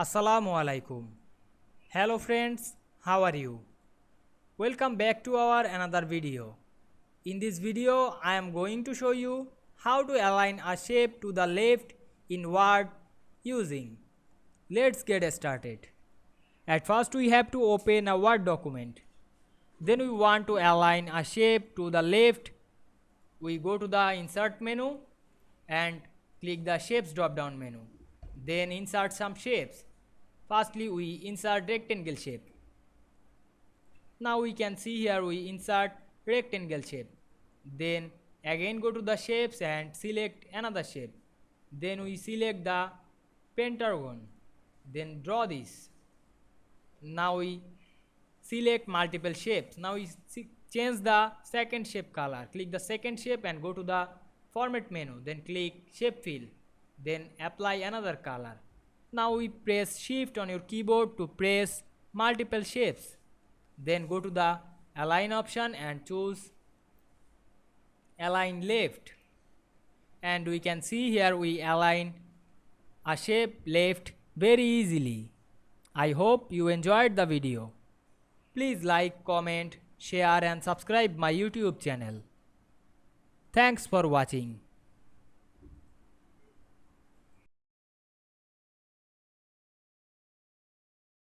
Assalamu Walaikum. Hello friends, how are you? Welcome back to our another video. In this video, I am going to show you how to align a shape to the left in Word using. Let's get started. At first, we have to open a Word document. Then we want to align a shape to the left. We go to the Insert menu and click the Shapes drop down menu. Then insert some shapes. Firstly, we insert rectangle shape. Now we can see here we insert rectangle shape. Then again go to the shapes and select another shape. Then we select the pentagon. Then draw this. Now we select multiple shapes. Now we change the second shape color. Click the second shape and go to the format menu. Then click shape fill. Then apply another color. Now we press shift on your keyboard to press multiple shapes. Then go to the align option and choose align left. And we can see here we align a shape left very easily. I hope you enjoyed the video. Please like, comment, share and subscribe my YouTube channel. Thanks for watching.